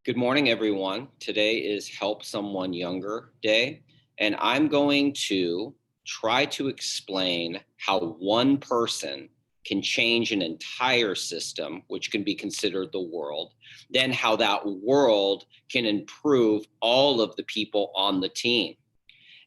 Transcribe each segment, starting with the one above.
Good morning, everyone. Today is Help Someone Younger Day, and I'm going to try to explain how one person can change an entire system, which can be considered the world, then how that world can improve all of the people on the team.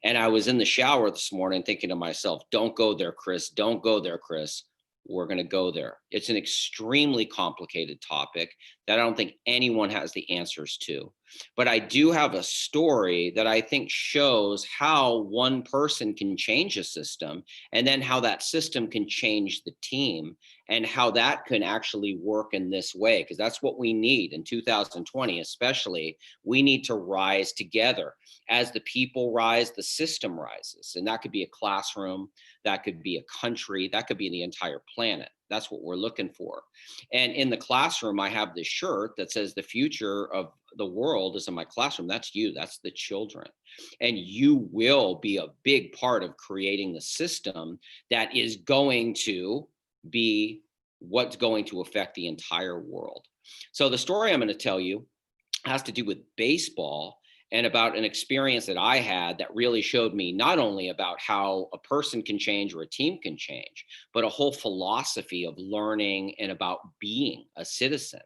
And I was in the shower this morning thinking to myself, don't go there, Chris. Don't go there, Chris. We're going to go there. It's an extremely complicated topic that I don't think anyone has the answers to. But I do have a story that I think shows how one person can change a system and then how that system can change the team and how that can actually work in this way. Because that's what we need in 2020, especially. We need to rise together. As the people rise, the system rises. And that could be a classroom, that could be a country, that could be the entire planet. That's what we're looking for. And in the classroom, I have this shirt that says the future of the world is in my classroom. That's you, that's the children. And you will be a big part of creating the system that is going to be what's going to affect the entire world. So the story I'm going to tell you has to do with baseball and about an experience that I had that really showed me not only about how a person can change or a team can change, but a whole philosophy of learning and about being a citizen.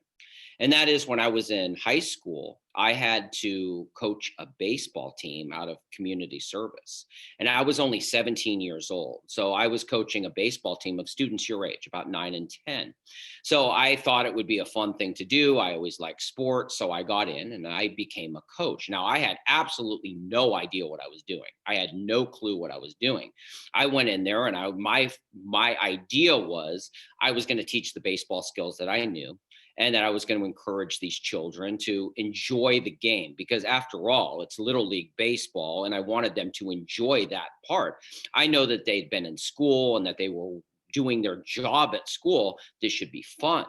And that is when I was in high school, I had to coach a baseball team out of community service. And I was only 17 years old. So I was coaching a baseball team of students your age, about 9 and 10. So I thought it would be a fun thing to do. I always liked sports. So I got in and I became a coach. Now, I had absolutely no idea what I was doing. I had no clue what I was doing. I went in there and my idea was I was going to teach the baseball skills that I knew and that I was going to encourage these children to enjoy the game because, after all, it's Little League baseball, and I wanted them to enjoy that part. I know that they'd been in school and that they were doing their job at school. This should be fun.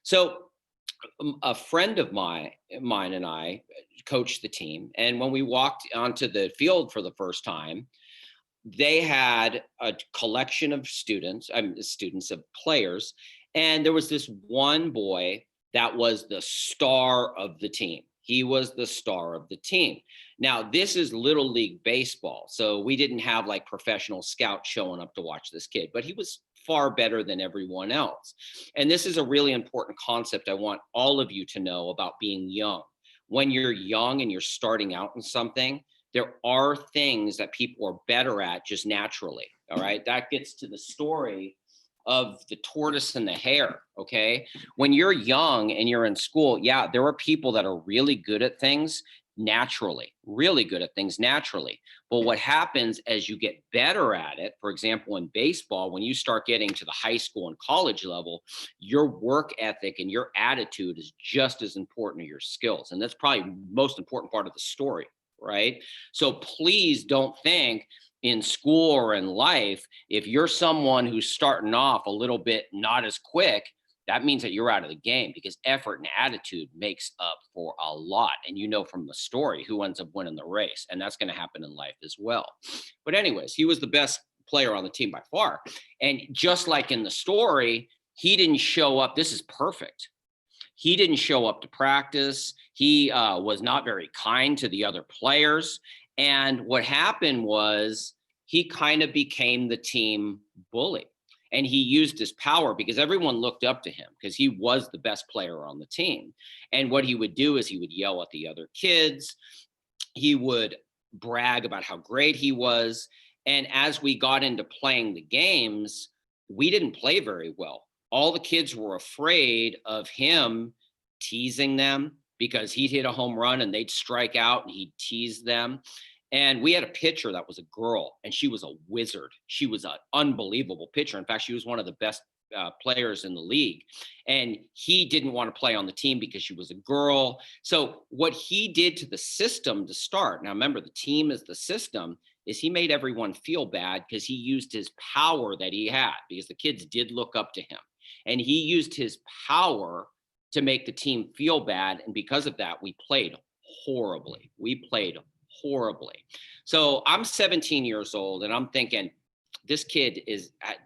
So, a friend of mine and I coached the team, and when we walked onto the field for the first time, they had a collection of students of players, and there was this one boy that was the star of the team. He was the star of the team. Now, this is Little League baseball, so we didn't have like professional scouts showing up to watch this kid, but he was far better than everyone else. And this is a really important concept I want all of you to know about being young. When you're young and you're starting out in something, there are things that people are better at just naturally. All right. That gets to the story of the tortoise and the hare. Okay. When you're young and you're in school, yeah, there are people that are really good at things naturally, really good at things naturally. But what happens as you get better at it, for example, in baseball, when you start getting to the high school and college level, your work ethic and your attitude is just as important as your skills. And that's probably the most important part of the story, right? So please don't think in school or in life, if you're someone who's starting off a little bit not as quick, that means that you're out of the game because effort and attitude makes up for a lot. And you know from the story who ends up winning the race. And that's going to happen in life as well. But, anyways, he was the best player on the team by far. And just like in the story, he didn't show up. This is perfect. He didn't show up to practice. He was not very kind to the other players. And what happened was he kind of became the team bully. And he used his power because everyone looked up to him because he was the best player on the team. And what he would do is he would yell at the other kids. He would brag about how great he was. And as we got into playing the games, we didn't play very well. All the kids were afraid of him teasing them because he'd hit a home run and they'd strike out and he'd tease them. And we had a pitcher that was a girl, and she was a wizard. She was an unbelievable pitcher. In fact, she was one of the best players in the league. And he didn't want to play on the team because she was a girl. So what he did to the system to start, now remember, the team is the system, is he made everyone feel bad because he used his power that he had because the kids did look up to him. And he used his power to make the team feel bad. And because of that, we played horribly. We played horribly. So I'm 17 years old and I'm thinking, this kid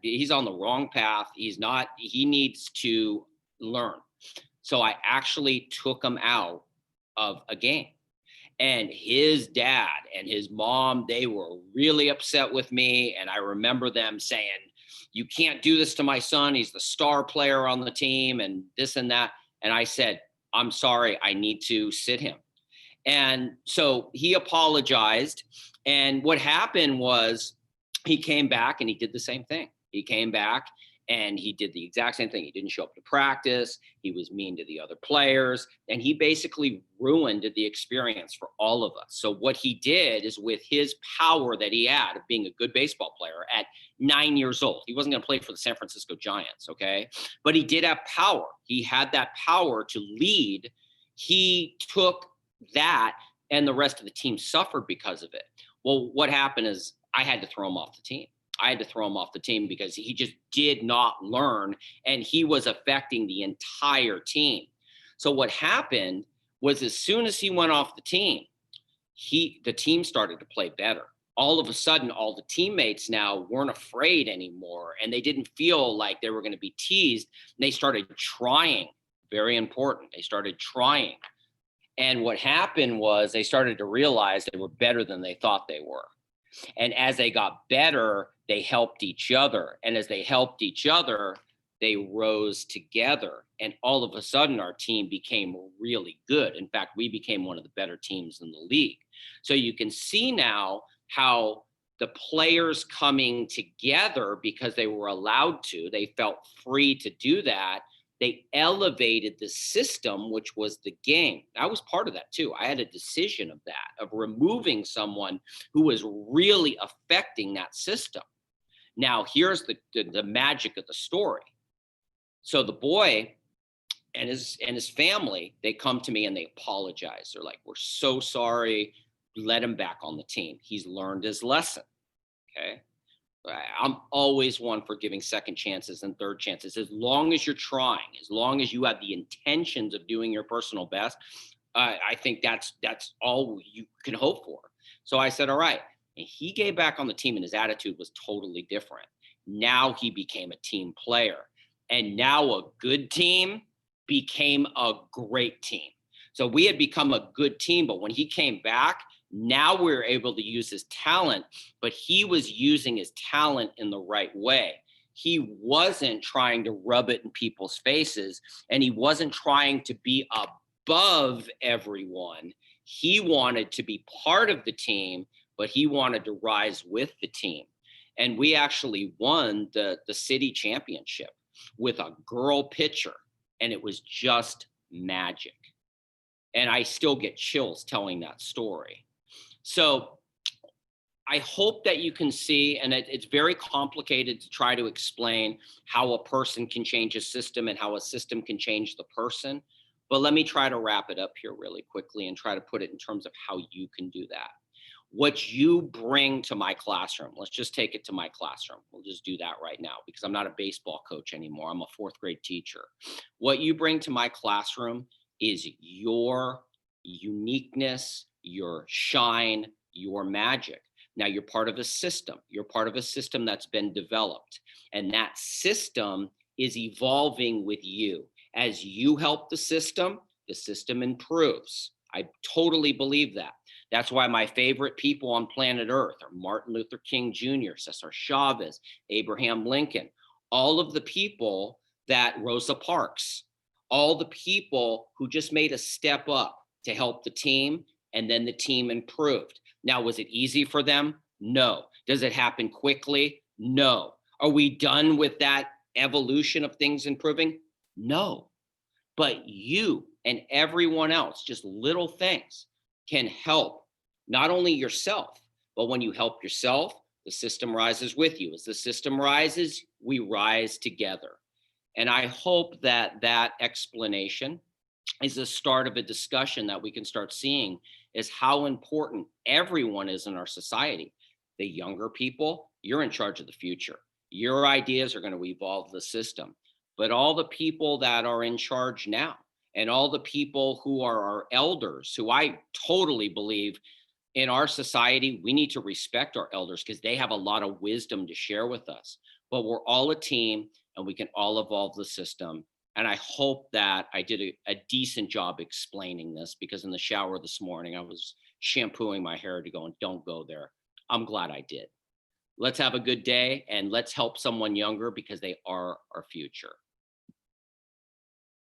he's on the wrong path. He needs to learn. So I actually took him out of a game. And his dad and his mom, they were really upset with me. And I remember them saying, "You can't do this to my son. He's the star player on the team and this and that." And I said, "I'm sorry, I need to sit him." And so he apologized. And what happened was he came back and he did the same thing. He came back and he did the exact same thing. He didn't show up to practice. He was mean to the other players. And he basically ruined the experience for all of us. So, what he did is, with his power that he had of being a good baseball player at 9 years old, he wasn't going to play for the San Francisco Giants, okay? But he did have power. He had that power to lead. He took that, and the rest of the team suffered because of it. Well, what happened is I had to throw him off the team. I had to throw him off the team because he just did not learn, and he was affecting the entire team. So what happened was, as soon as he went off the team, the team started to play better. All of a sudden, all the teammates now weren't afraid anymore, and they didn't feel like they were going to be teased. They started trying. Very important. They started trying. And what happened was they started to realize they were better than they thought they were. And as they got better, they helped each other. And as they helped each other, they rose together. And all of a sudden, our team became really good. In fact, we became one of the better teams in the league. So you can see now how the players coming together, because they were allowed to, they felt free to do that. They elevated the system, which was the game. I was part of that too. I had a decision of that, of removing someone who was really affecting that system. Now, here's the magic of the story. So the boy and his family, they come to me and they apologize. They're like, "We're so sorry. Let him back on the team. He's learned his lesson." Okay. I'm always one for giving second chances and third chances, as long as you're trying, as long as you have the intentions of doing your personal best. I think that's all you can hope for. So I said, "All right." And he gave back on the team, and his attitude was totally different. Now he became a team player, and now a good team became a great team. So we had become a good team, but when he came back, now we're able to use his talent, but he was using his talent in the right way. He wasn't trying to rub it in people's faces, and he wasn't trying to be above everyone. He wanted to be part of the team, but he wanted to rise with the team. And we actually won the city championship with a girl pitcher, and it was just magic. And I still get chills telling that story. So I hope that you can see, and it's very complicated to try to explain how a person can change a system and how a system can change the person. But let me try to wrap it up here really quickly and try to put it in terms of how you can do that. What you bring to my classroom, let's just take it to my classroom. We'll just do that right now, because I'm not a baseball coach anymore. I'm a fourth grade teacher. What you bring to my classroom is your uniqueness, your shine, your magic. Now you're part of a system. You're part of a system that's been developed. And that system is evolving with you. As you help the system improves. I totally believe that. That's why my favorite people on planet Earth are Martin Luther King Jr., Cesar Chavez, Abraham Lincoln, all of the people that Rosa Parks, all the people who just made a step up to help the team, and then the team improved. Now, was it easy for them? No. Does it happen quickly? No. Are we done with that evolution of things improving? No. But you and everyone else, just little things, can help not only yourself, but when you help yourself, the system rises with you. As the system rises, we rise together. And I hope that that explanation is the start of a discussion that we can start seeing is how important everyone is in our society. The younger people, you're in charge of the future. Your ideas are going to evolve the system. But all the people that are in charge now, and all the people who are our elders, who I totally believe in our society, we need to respect our elders because they have a lot of wisdom to share with us. But we're all a team, and we can all evolve the system. And I hope that I did a decent job explaining this, because in the shower this morning, I was shampooing my hair to go and don't go there. I'm glad I did. Let's have a good day and let's help someone younger because they are our future.